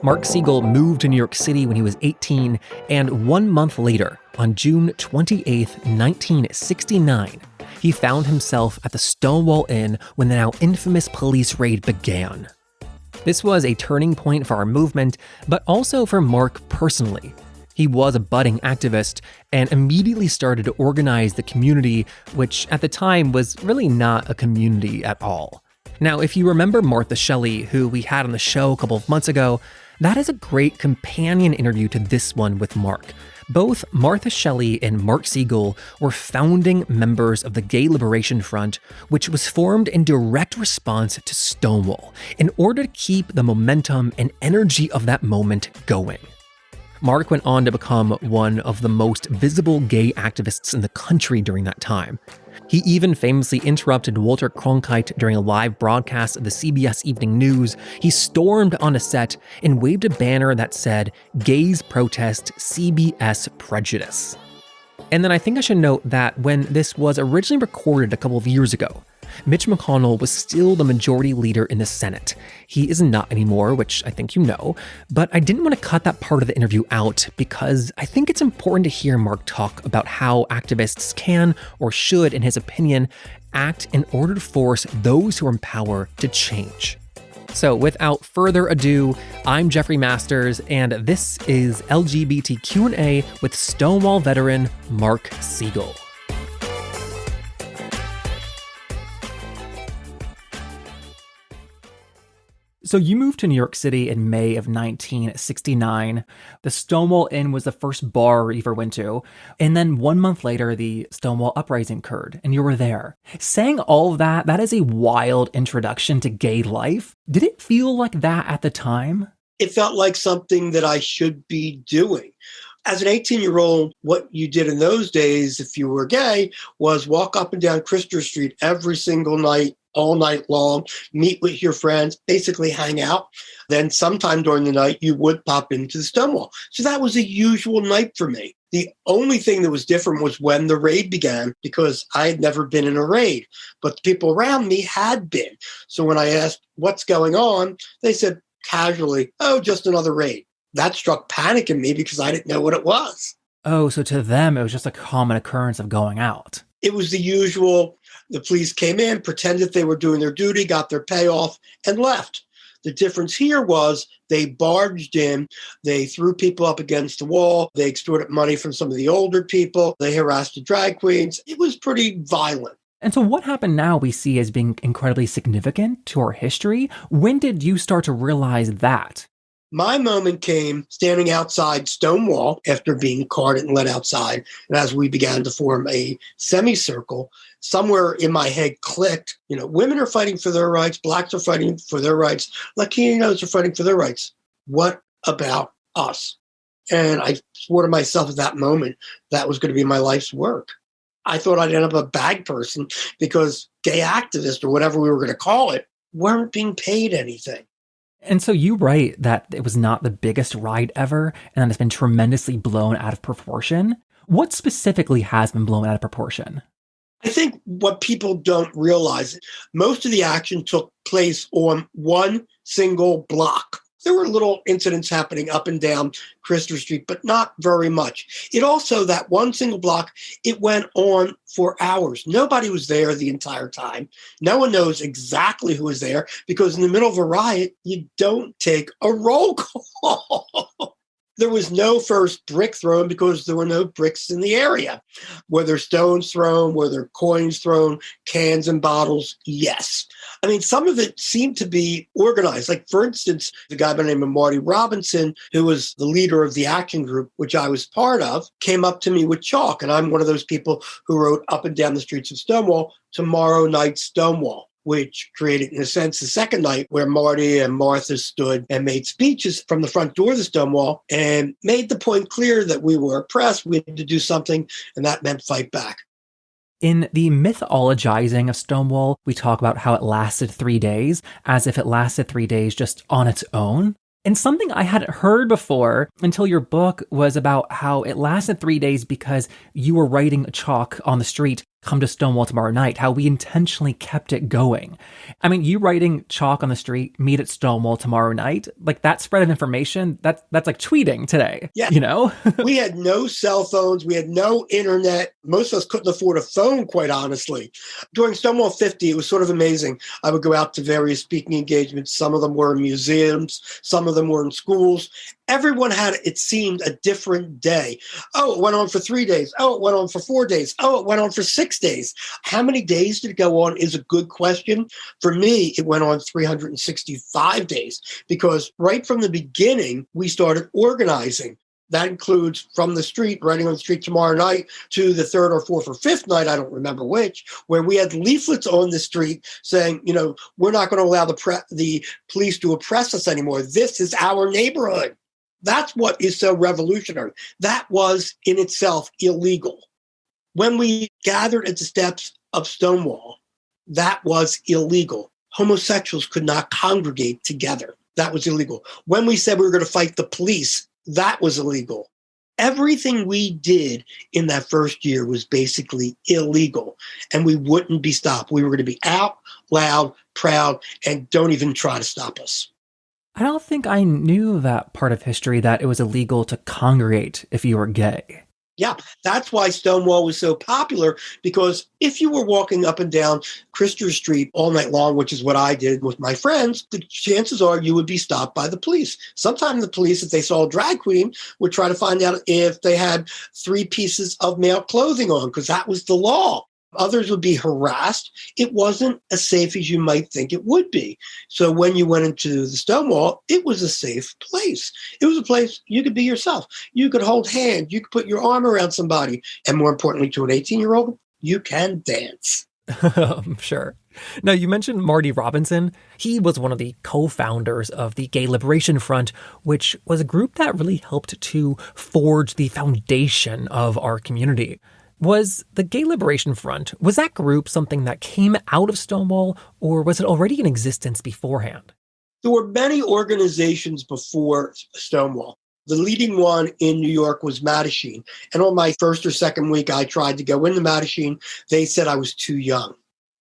Mark Segal moved to New York City when he was 18, and 1 month later, on June 28, 1969, he found himself at the Stonewall Inn when the now infamous police raid began. This was a turning point for our movement, but also for Mark personally. He was a budding activist and immediately started to organize the community, which at the time was really not a community at all. Now, if you remember Martha Shelley, who we had on the show a couple of months ago, that is a great companion interview to this one with Mark. Both Martha Shelley and Mark Segal were founding members of the Gay Liberation Front, which was formed in direct response to Stonewall, in order to keep the momentum and energy of that moment going. Mark went on to become one of the most visible gay activists in the country during that time. He even famously interrupted Walter Cronkite during a live broadcast of the CBS Evening News. He stormed on a set and waved a banner that said, "Gays Protest CBS Prejudice." And then I think I should note that when this was originally recorded a couple of years ago, Mitch McConnell was still the majority leader in the Senate. He is not anymore, which I think you know, but I didn't want to cut that part of the interview out because I think it's important to hear Mark talk about how activists can, or should, in his opinion, act in order to force those who are in power to change. So without further ado, I'm Jeffrey Masters, and this is LGBTQ&A with Stonewall veteran Mark Segal. So you moved to New York City in May of 1969. The Stonewall Inn was the first bar you ever went to. And then 1 month later, the Stonewall Uprising occurred, and you were there. Saying all of that, that is a wild introduction to gay life. Did it feel like that at the time? It felt like something that I should be doing. As an 18-year-old, what you did in those days, if you were gay, was walk up and down Christopher Street every single night, all night long, meet with your friends, basically hang out. Then sometime during the night, you would pop into the Stonewall. So that was a usual night for me. The only thing that was different was when the raid began, because I had never been in a raid, but the people around me had been. So when I asked what's going on, they said casually, "Oh, just another raid." That struck panic in me because I didn't know what it was. Oh, so to them, it was just a common occurrence of going out. It was the usual. The police came in, pretended they were doing their duty, got their payoff, and left. The difference here was they barged in, they threw people up against the wall, they extorted money from some of the older people, they harassed the drag queens. It was pretty violent. And so what happened now we see as being incredibly significant to our history. When did you start to realize that? My moment came standing outside Stonewall after being carted and let outside. And as we began to form a semicircle, somewhere in my head clicked, women are fighting for their rights, blacks are fighting for their rights, Latinos are fighting for their rights. What about us? And I swore to myself at that moment that was going to be my life's work. I thought I'd end up a bag person because gay activists, or whatever we were going to call it, weren't being paid anything. And so you write that it was not the biggest ride ever, and that it's been tremendously blown out of proportion. What specifically has been blown out of proportion? I think what people don't realize, most of the action took place on one single block. There were little incidents happening up and down Christopher Street, but not very much. It also, that one single block, it went on for hours. Nobody was there the entire time. No one knows exactly who was there because in the middle of a riot, you don't take a roll call. There was no first brick thrown because there were no bricks in the area. Were there stones thrown? Were there coins thrown? Cans and bottles? Yes. I mean, some of it seemed to be organized. Like, for instance, the guy by the name of Marty Robinson, who was the leader of the action group, which I was part of, came up to me with chalk. And I'm one of those people who wrote up and down the streets of Stonewall, "Tomorrow Night Stonewall," which created, in a sense, the second night where Marty and Martha stood and made speeches from the front door of the Stonewall and made the point clear that we were oppressed, we had to do something, and that meant fight back. In the mythologizing of Stonewall, we talk about how it lasted 3 days, as if it lasted 3 days just on its own. And something I hadn't heard before until your book was about how it lasted 3 days because you were writing chalk on the street come to Stonewall tomorrow night, how we intentionally kept it going. I mean, you writing chalk on the street, meet at Stonewall tomorrow night, like that spread of information, that's like tweeting today, Yeah. you know? We had no cell phones. We had no internet. Most of us couldn't afford a phone, quite honestly. During Stonewall 50, it was sort of amazing. I would go out to various speaking engagements. Some of them were in museums. Some of them were in schools. Everyone had, it seemed, a different day. Oh, it went on for 3 days. Oh, it went on for 4 days. Oh, it went on for 6 days. How many days did it go on is a good question. For me, it went on 365 days because right from the beginning, we started organizing. That includes from the street, writing on the street tomorrow night, to the third or fourth or fifth night, I don't remember which, where we had leaflets on the street saying, we're not going to allow the police to oppress us anymore. This is our neighborhood. That's what is so revolutionary. That was in itself illegal. When we gathered at the steps of Stonewall, that was illegal. Homosexuals could not congregate together. That was illegal. When we said we were going to fight the police, that was illegal. Everything we did in that first year was basically illegal, and we wouldn't be stopped. We were going to be out, loud, proud, and don't even try to stop us. I don't think I knew that part of history, that it was illegal to congregate if you were gay. Yeah, that's why Stonewall was so popular, because if you were walking up and down Christopher Street all night long, which is what I did with my friends, the chances are you would be stopped by the police. Sometimes the police, if they saw a drag queen, would try to find out if they had 3 pieces of male clothing on, because that was the law. Others would be harassed. It wasn't as safe as you might think it would be. So when you went into the Stonewall, it was a safe place. It was a place you could be yourself. You could hold hands. You could put your arm around somebody. And more importantly, to an 18-year-old, you can dance. Sure. Now, you mentioned Marty Robinson. He was one of the co-founders of the Gay Liberation Front, which was a group that really helped to forge the foundation of our community. Was the Gay Liberation Front, was that group something that came out of Stonewall, or was it already in existence beforehand? There were many organizations before Stonewall. The leading one in New York was Mattachine. And on my first or second week, I tried to go into Mattachine. They said I was too young.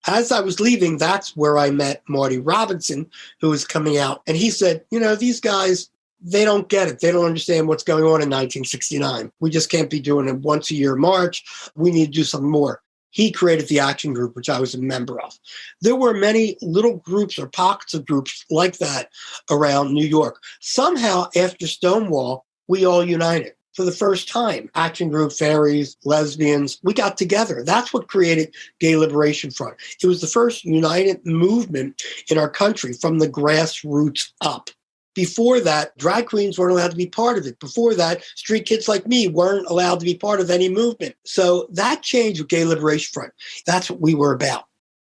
As I was leaving, that's where I met Marty Robinson, who was coming out. And he said, these guys, they don't get it. They don't understand what's going on in 1969. We just can't be doing a once-a-year march. We need to do something more. He created the Action Group, which I was a member of. There were many little groups or pockets of groups like that around New York. Somehow, after Stonewall, we all united. For the first time, Action Group, fairies, lesbians, we got together. That's what created Gay Liberation Front. It was the first united movement in our country from the grassroots up. Before that, drag queens weren't allowed to be part of it. Before that, street kids like me weren't allowed to be part of any movement. So that changed with Gay Liberation Front. That's what we were about.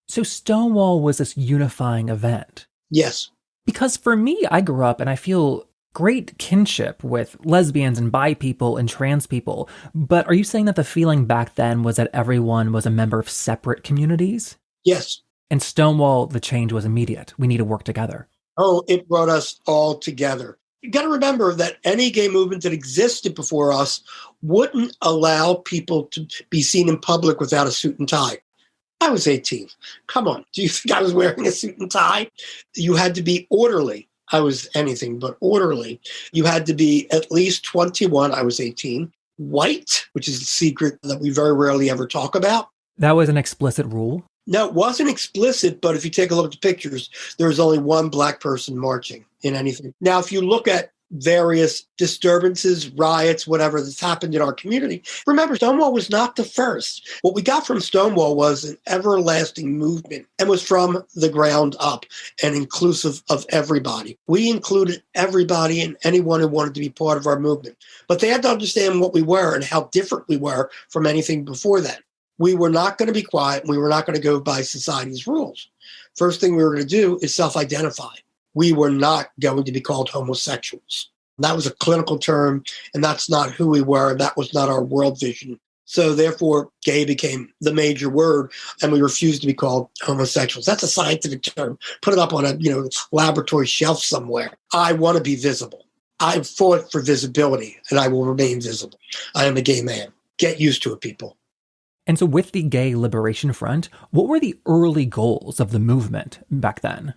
So Stonewall was this unifying event. Yes. Because for me, I grew up and I feel great kinship with lesbians and bi people and trans people. But are you saying that the feeling back then was that everyone was a member of separate communities? Yes. And Stonewall, the change was immediate. We need to work together. Oh, it brought us all together. You got to remember that any gay movement that existed before us wouldn't allow people to be seen in public without a suit and tie. I was 18. Come on. Do you think I was wearing a suit and tie? You had to be orderly. I was anything but orderly. You had to be at least 21. I was 18. White, which is a secret that we very rarely ever talk about. That was an explicit rule? No, it wasn't explicit, but if you take a look at the pictures, there's only one black person marching in anything. Now, if you look at various disturbances, riots, whatever that's happened in our community, remember, Stonewall was not the first. What we got from Stonewall was an everlasting movement and was from the ground up and inclusive of everybody. We included everybody and anyone who wanted to be part of our movement. But they had to understand what we were and how different we were from anything before that. We were not going to be quiet. We were not going to go by society's rules. First thing we were going to do is self-identify. We were not going to be called homosexuals. That was a clinical term, and that's not who we were. That was not our world vision. So therefore, gay became the major word, and we refused to be called homosexuals. That's a scientific term. Put it up on a laboratory shelf somewhere. I want to be visible. I fought for visibility, and I will remain visible. I am a gay man. Get used to it, people. And so with the Gay Liberation Front, what were the early goals of the movement back then?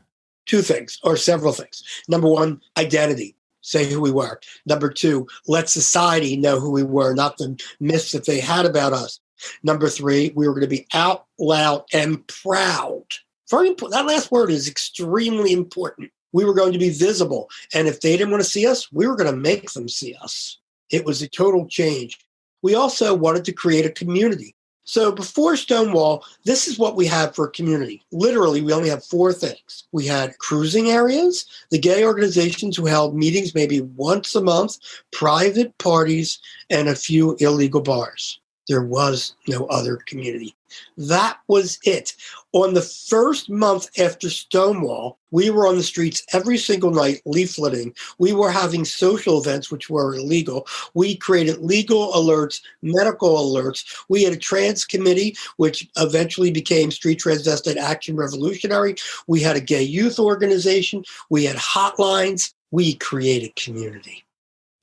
Two things, or several things. Number one, identity. Say who we were. Number two, let society know who we were, not the myths that they had about us. Number three, we were going to be out loud and proud. Very important. That last word is extremely important. We were going to be visible. And if they didn't want to see us, we were going to make them see us. It was a total change. We also wanted to create a community. So before Stonewall, this is what we had for a community. Literally, we only had four things. We had cruising areas, the gay organizations who held meetings maybe once a month, private parties, and a few illegal bars. There was no other community. That was it. On the first month after Stonewall, we were on the streets every single night leafleting. We were having social events, which were illegal. We created legal alerts, medical alerts. We had a trans committee, which eventually became Street Transvestite Action Revolutionary. We had a gay youth organization. We had hotlines. We created community.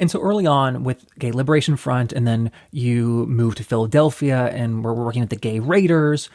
And so early on with Gay Liberation Front, and then you moved to Philadelphia and were working with the Gay Raiders.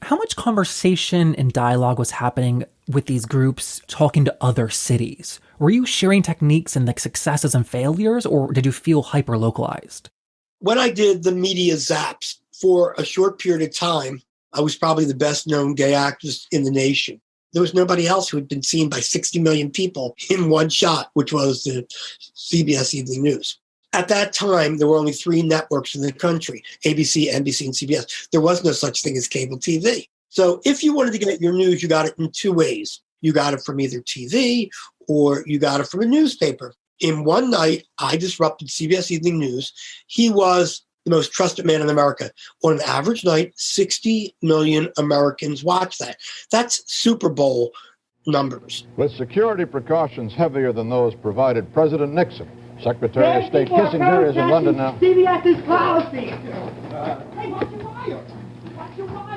How much conversation and dialogue was happening with these groups talking to other cities? Were you sharing techniques and like successes and failures, or did you feel hyper-localized? When I did the media zaps for a short period of time, I was probably the best known gay activist in the nation. There was nobody else who had been seen by 60 million people in one shot, which was the CBS Evening News. At that time, there were only three networks in the country, ABC, NBC, and CBS. There was no such thing as cable TV. So if you wanted to get your news, you got it in two ways. You got it from either TV or you got it from a newspaper. In one night, I disrupted CBS Evening News. He was the most trusted man in America. On an average night, 60 million Americans watch that. That's Super Bowl numbers. With security precautions heavier than those provided President Nixon, Secretary of State Kissinger is in London now. CBS's policy.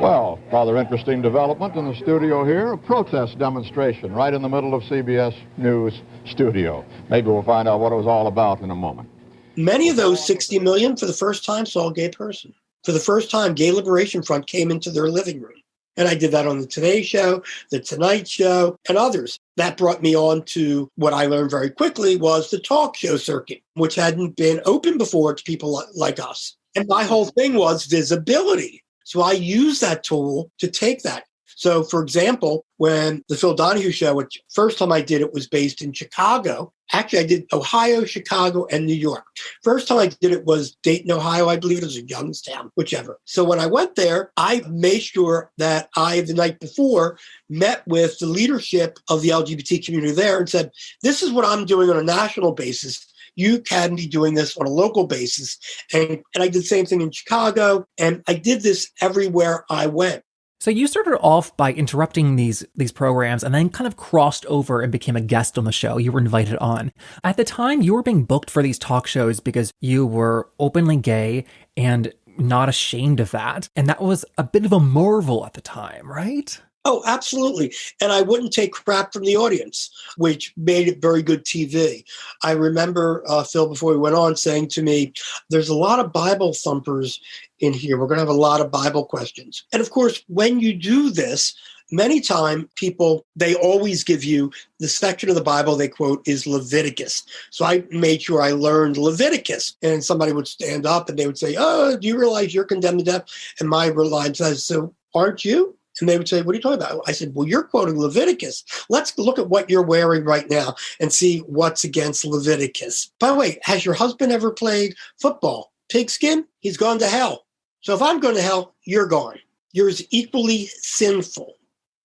Well, rather interesting development in the studio here. A protest demonstration right in the middle of CBS News studio. Maybe we'll find out what it was all about in a moment. Many of those 60 million for the first time saw a gay person. For the first time, Gay Liberation Front came into their living room. And I did that on the Today Show, the Tonight Show, and others. That brought me on to what I learned very quickly was the talk show circuit, which hadn't been open before to people like us. And my whole thing was visibility. So I used that tool to take that. So, for example, when the Phil Donahue show, which first time I did it was based in Chicago. Actually, I did Ohio, Chicago, and New York. First time I did it was Dayton, Ohio. I believe it was Youngstown, whichever. So when I went there, I made sure that I, the night before, met with the leadership of the LGBT community there and said, this is what I'm doing on a national basis. You can be doing this on a local basis. And I did the same thing in Chicago. And I did this everywhere I went. So you started off by interrupting these programs and then kind of crossed over and became a guest on the show. You were invited on. At the time, you were being booked for these talk shows because you were openly gay and not ashamed of that. And that was a bit of a marvel at the time, right? Oh, absolutely. And I wouldn't take crap from the audience, which made it very good TV. I remember Phil, before we went on, saying to me, there's a lot of Bible thumpers in here. We're going to have a lot of Bible questions. And of course, when you do this, many times people, they always give you the section of the Bible they quote is Leviticus. So I made sure I learned Leviticus. And somebody would stand up and they would say, oh, do you realize you're condemned to death? And my line says, so aren't you? And they would say, what are you talking about? I said, well, you're quoting Leviticus. Let's look at what you're wearing right now and see what's against Leviticus. By the way, has your husband ever played football? Pigskin? He's gone to hell. So if I'm going to hell, you're gone. You're equally sinful.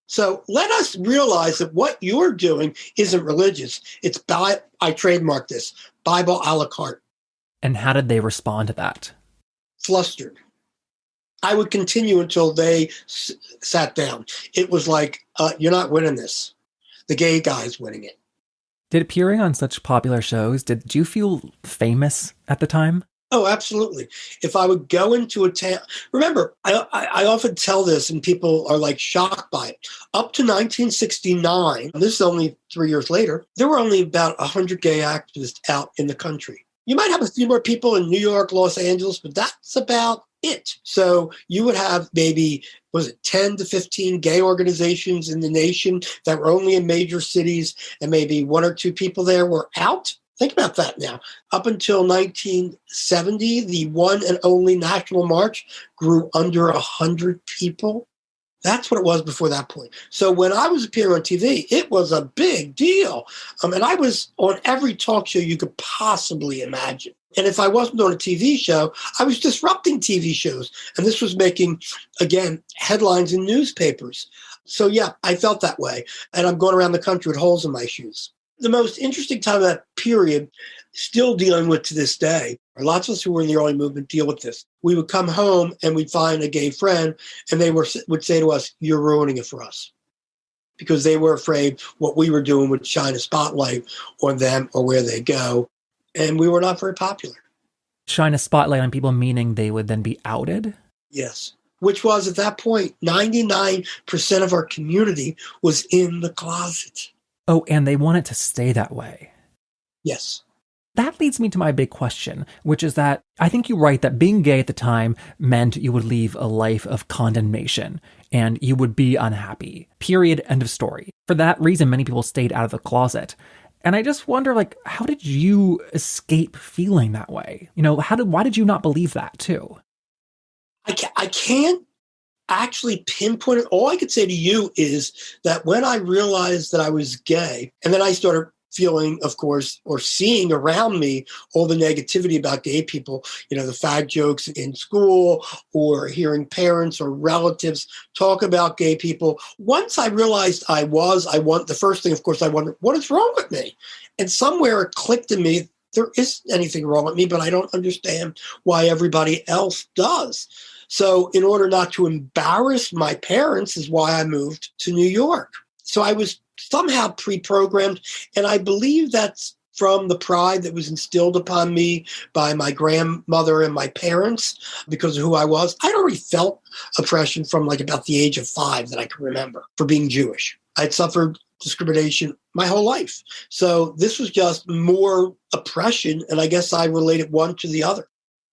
So let us realize that what you're doing isn't religious. It's, I trademarked this, Bible a la carte. And how did they respond to that? Flustered. I would continue until they sat down. It was like, you're not winning this. The gay guy's winning it. Did appearing on such popular shows, did you feel famous at the time? Oh, absolutely. If I would go into a town, remember, I often tell this and people are like shocked by it. Up to 1969, this is only 3 years later, there were only about 100 gay activists out in the country. You might have a few more people in New York, Los Angeles, but that's about it. So you would have maybe, was it 10 to 15 gay organizations in the nation that were only in major cities, and maybe one or two people there were out? Think about that now. Up until 1970, the one and only National March grew under 100 people. That's what it was before that point. So when I was appearing on TV, it was a big deal. And I was on every talk show you could possibly imagine. And if I wasn't on a TV show, I was disrupting TV shows. And this was making, again, headlines in newspapers. So yeah, I felt that way. And I'm going around the country with holes in my shoes. The most interesting time of that period, still dealing with to this day, or lots of us who were in the early movement deal with this. We would come home and we'd find a gay friend, and they would say to us, "You're ruining it for us," because they were afraid what we were doing would shine a spotlight on them or where they go. And we were not very popular. Shine a spotlight on people, meaning they would then be outed? Yes. Which was, at that point, 99% of our community was in the closet. Oh, and they want it to stay that way. Yes. That leads me to my big question, which is that I think you're right that being gay at the time meant you would leave a life of condemnation and you would be unhappy. Period. End of story. For that reason, many people stayed out of the closet. And I just wonder, how did you escape feeling that way? Why did you not believe that too? I can't actually pinpoint it. All I could say to you is that when I realized that I was gay, and then I started feeling, of course, or seeing around me all the negativity about gay people, the fag jokes in school, or hearing parents or relatives talk about gay people. Once I realized the first thing, of course, I wondered, what is wrong with me? And somewhere it clicked in me, there isn't anything wrong with me, but I don't understand why everybody else does. So in order not to embarrass my parents is why I moved to New York. So I was somehow pre-programmed, and I believe that's from the pride that was instilled upon me by my grandmother and my parents because of who I was. I'd already felt oppression from about the age of 5 that I can remember for being Jewish. I'd suffered discrimination my whole life. So this was just more oppression, and I guess I related one to the other.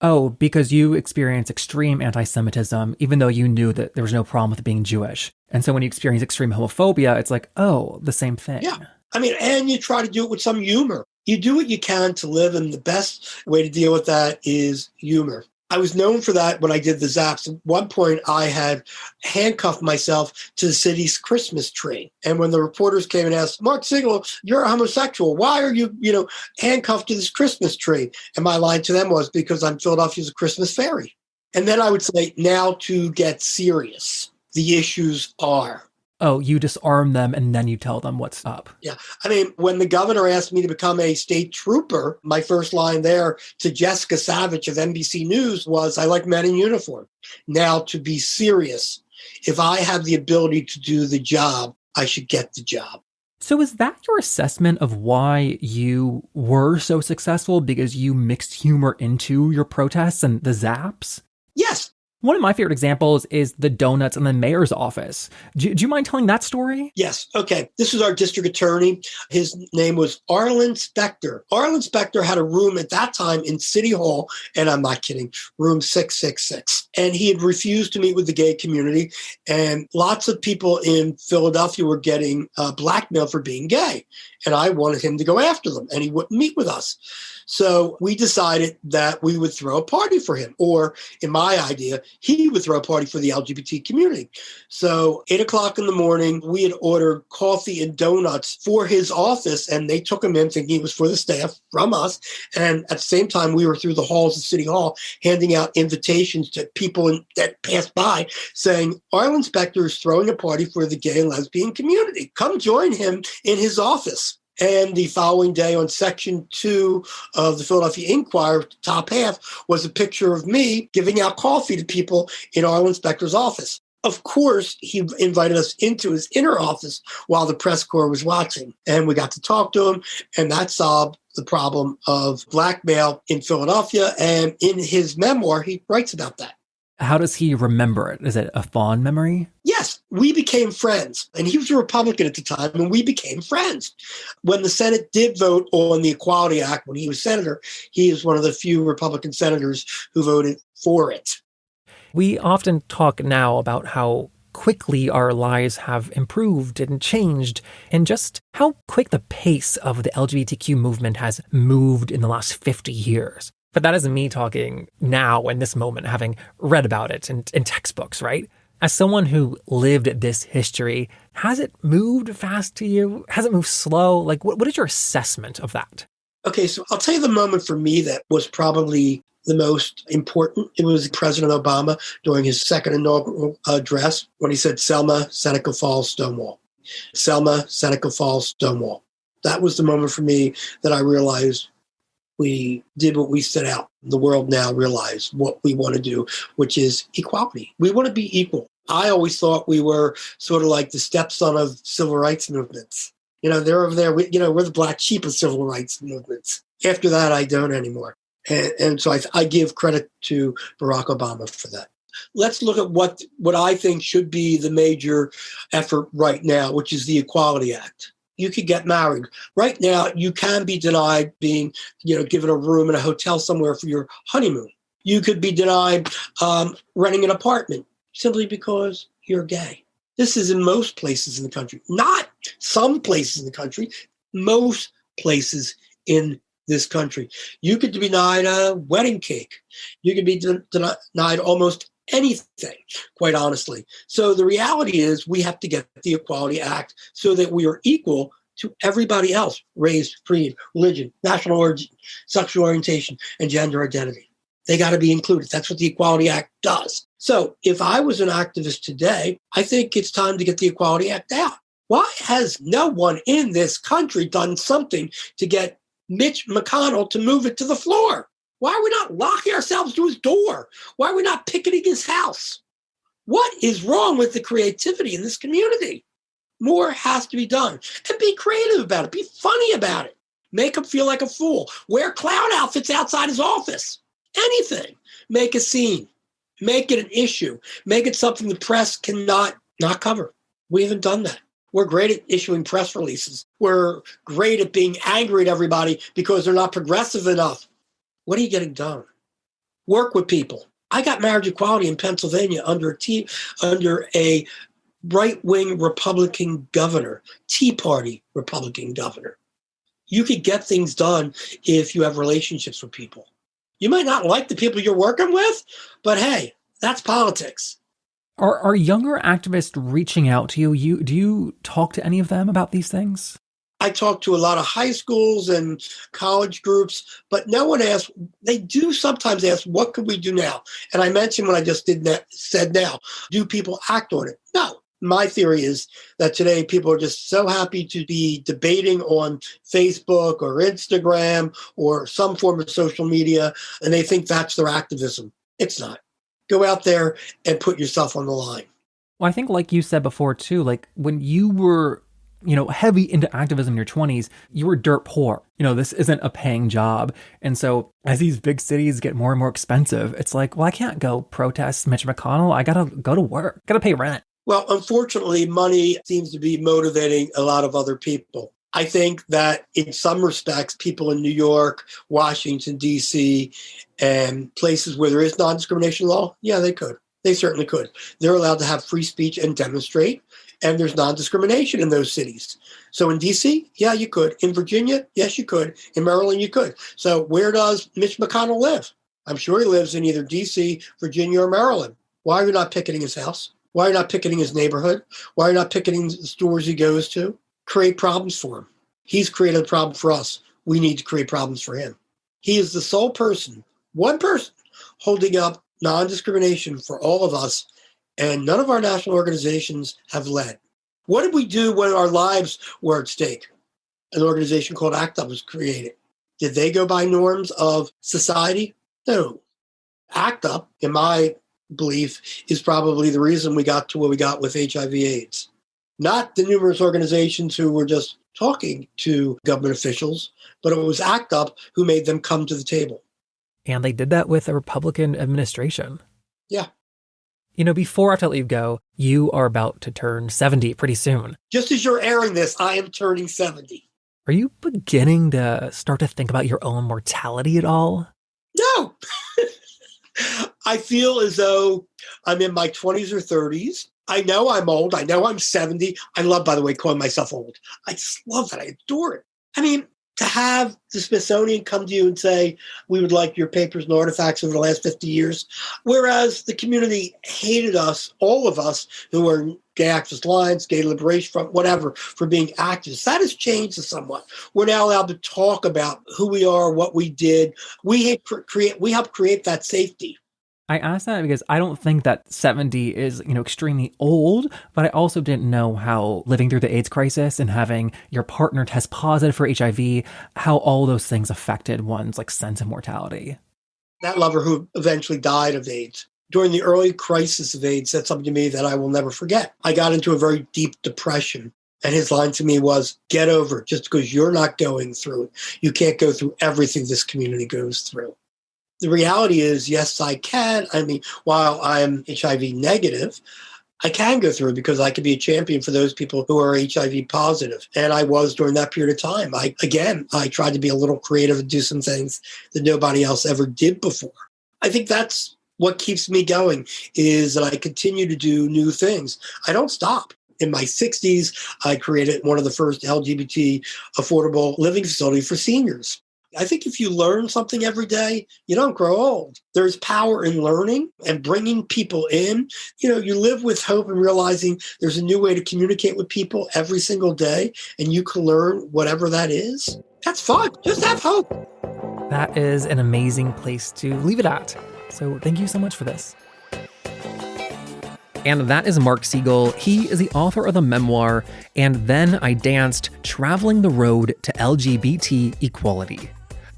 Oh, because you experienced extreme anti-Semitism, even though you knew that there was no problem with being Jewish. And so when you experience extreme homophobia, it's the same thing. Yeah. And you try to do it with some humor. You do what you can to live, and the best way to deal with that is humor. I was known for that when I did the Zaps. At one point, I had handcuffed myself to the city's Christmas tree. And when the reporters came and asked, "Mark Segal, you're a homosexual. Why are you, handcuffed to this Christmas tree?" And my line to them was, "Because I'm Philadelphia's Christmas fairy." And then I would say, now to get serious, the issues are. Oh, you disarm them and then you tell them what's up. Yeah. When the governor asked me to become a state trooper, my first line there to Jessica Savage of NBC News was, "I like men in uniform." Now, to be serious, if I have the ability to do the job, I should get the job. So is that your assessment of why you were so successful, because you mixed humor into your protests and the Zaps? Yes. One of my favorite examples is the donuts in the mayor's office. Do you mind telling that story? Yes. Okay. This is our district attorney. His name was Arlen Specter. Arlen Specter had a room at that time in City Hall, and I'm not kidding, room 666. And he had refused to meet with the gay community. And lots of people in Philadelphia were getting blackmailed for being gay. And I wanted him to go after them, and he wouldn't meet with us. So we decided that we would throw a party for him, or in my idea, he would throw a party for the LGBT community. So 8:00 in the morning, we had ordered coffee and donuts for his office, and they took him in thinking it was for the staff from us. And at the same time, we were through the halls of City Hall handing out invitations to people that passed by saying, "Arlen Specter is throwing a party for the gay and lesbian community. Come join him in his office." And the following day on Section 2 of the Philadelphia Inquirer, top half, was a picture of me giving out coffee to people in Arlen Specter's office. Of course, he invited us into his inner office while the press corps was watching. And we got to talk to him, and that solved the problem of blackmail in Philadelphia. And in his memoir, he writes about that. How does he remember it? Is it a fond memory? Yes, we became friends. And he was a Republican at the time, and we became friends. When the Senate did vote on the Equality Act, when he was senator, he is one of the few Republican senators who voted for it. We often talk now about how quickly our lives have improved and changed, and just how quick the pace of the LGBTQ movement has moved in the last 50 years. But that isn't me talking now in this moment, having read about it in textbooks, right? As someone who lived this history, has it moved fast to you? Has it moved slow? Like, what is your assessment of that? Okay, so I'll tell you the moment for me that was probably the most important. It was President Obama during his second inaugural address when he said, Selma, Seneca Falls, Stonewall. Selma, Seneca Falls, Stonewall. That was the moment for me that I realized we did what we set out. The world now realized what we want to do, which is equality. We want to be equal. I always thought we were sort of like the stepson of civil rights movements. They're over there. We're the black sheep of civil rights movements. After that, I don't anymore. And so I give credit to Barack Obama for that. Let's look at what I think should be the major effort right now, which is the Equality Act. You could get married. Right now, you can be denied being, given a room in a hotel somewhere for your honeymoon. You could be denied renting an apartment simply because you're gay. This is in most places in the country, not some places in the country, most places in this country. You could be denied a wedding cake. You could be denied almost anything, quite honestly. So the reality is we have to get the Equality Act so that we are equal to everybody else, race, creed, religion, national origin, sexual orientation, and gender identity. They got to be included. That's what the Equality Act does. So if I was an activist today, I think it's time to get the Equality Act out. Why has no one in this country done something to get Mitch McConnell to move it to the floor? Why are we not locking ourselves to his door? Why are we not picketing his house? What is wrong with the creativity in this community? More has to be done. And be creative about it. Be funny about it. Make him feel like a fool. Wear clown outfits outside his office. Anything. Make a scene. Make it an issue. Make it something the press cannot not cover. We haven't done that. We're great at issuing press releases. We're great at being angry at everybody because they're not progressive enough. What are you getting done? Work with people. I got marriage equality in Pennsylvania under a right-wing Republican governor, Tea Party Republican governor. You could get things done if you have relationships with people. You might not like the people you're working with, but hey, that's politics. Are younger activists reaching out to you? Do you talk to any of them about these things? I talk to a lot of high schools and college groups, but no one asks. They do sometimes ask, what could we do now? And I mentioned what I just said now. Do people act on it? No. My theory is that today people are just so happy to be debating on Facebook or Instagram or some form of social media, and they think that's their activism. It's not. Go out there and put yourself on the line. Well, I think like you said before too, like when you were heavy into activism in your 20s, you were dirt poor. This isn't a paying job. And so as these big cities get more and more expensive, it's like, well, I can't go protest Mitch McConnell. I got to go to work, got to pay rent. Well, unfortunately, money seems to be motivating a lot of other people. I think that in some respects, people in New York, Washington, D.C., and places where there is non-discrimination law, yeah, they could. They certainly could. They're allowed to have free speech and demonstrate, and there's non-discrimination in those cities. So in D.C., yeah, you could. In Virginia, yes, you could. In Maryland, you could. So where does Mitch McConnell live? I'm sure he lives in either D.C., Virginia, or Maryland. Why are you not picketing his house? Why are you not picketing his neighborhood? Why are you not picketing the stores he goes to? Create problems for him. He's created a problem for us. We need to create problems for him. He is the sole person, one person, holding up non-discrimination for all of us, and none of our national organizations have led. What did we do when our lives were at stake? An organization called ACT UP was created. Did they go by norms of society? No. ACT UP, in my belief, is probably the reason we got to where we got with HIV/AIDS. Not the numerous organizations who were just talking to government officials, but it was ACT UP who made them come to the table. And they did that with a Republican administration. Yeah. Before I have to let you go, you are about to turn 70 pretty soon. Just as you're airing this, I am turning 70. Are you beginning to start to think about your own mortality at all? No. I feel as though I'm in my 20s or 30s. I know I'm old. I know I'm 70. I love, by the way, calling myself old. I just love that. I adore it. I mean, to have the Smithsonian come to you and say, we would like your papers and artifacts over the last 50 years, whereas the community hated us, all of us who are Gay Activist Alliance, Gay Liberation Front, whatever, for being activists. That has changed somewhat. We're now allowed to talk about who we are, what we did. We help create that safety. I asked that because I don't think that 70 is, extremely old, but I also didn't know how living through the AIDS crisis and having your partner test positive for HIV, how all those things affected one's sense of mortality. That lover who eventually died of AIDS, during the early crisis of AIDS, said something to me that I will never forget. I got into a very deep depression. And his line to me was, get over it. Just because you're not going through it, you can't go through everything this community goes through. The reality is, yes, I can. I mean, while I'm HIV negative, I can go through it because I can be a champion for those people who are HIV positive. And I was during that period of time. I tried to be a little creative and do some things that nobody else ever did before. I think that's what keeps me going, is that I continue to do new things. I don't stop. In my 60s, I created one of the first LGBT affordable living facilities for seniors. I think if you learn something every day, you don't grow old. There's power in learning and bringing people in. You live with hope and realizing there's a new way to communicate with people every single day, and you can learn whatever that is. That's fun. Just have hope. That is an amazing place to leave it at. So thank you so much for this. And that is Mark Segal. He is the author of the memoir, And Then I Danced, Traveling the Road to LGBT Equality.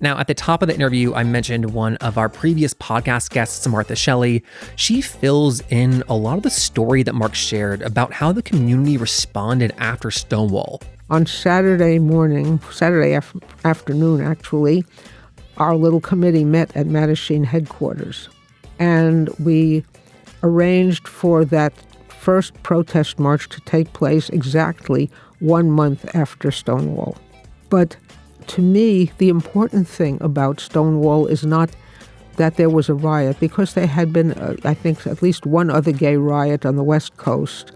Now, at the top of the interview, I mentioned one of our previous podcast guests, Martha Shelley. She fills in a lot of the story that Mark shared about how the community responded after Stonewall. On Saturday afternoon, actually, our little committee met at Mattachine headquarters, and we arranged for that first protest march to take place exactly 1 month after Stonewall. But to me, the important thing about Stonewall is not that there was a riot, because there had been, I think, at least one other gay riot on the West Coast.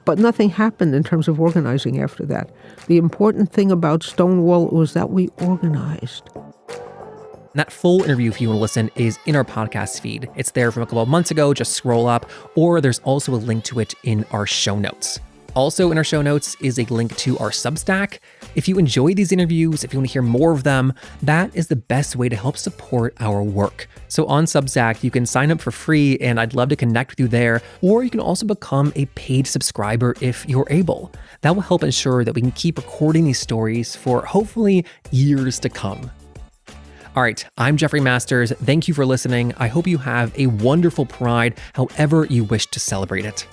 But nothing happened in terms of organizing after that. The important thing about Stonewall was that we organized. That full interview, if you want to listen, is in our podcast feed. It's there from a couple of months ago. Just scroll up, or there's also a link to it in our show notes. Also in our show notes is a link to our Substack. If you enjoy these interviews, if you want to hear more of them, that is the best way to help support our work. So on Substack, you can sign up for free, and I'd love to connect with you there. Or you can also become a paid subscriber if you're able. That will help ensure that we can keep recording these stories for hopefully years to come. All right, I'm Jeffrey Masters. Thank you for listening. I hope you have a wonderful Pride, however you wish to celebrate it.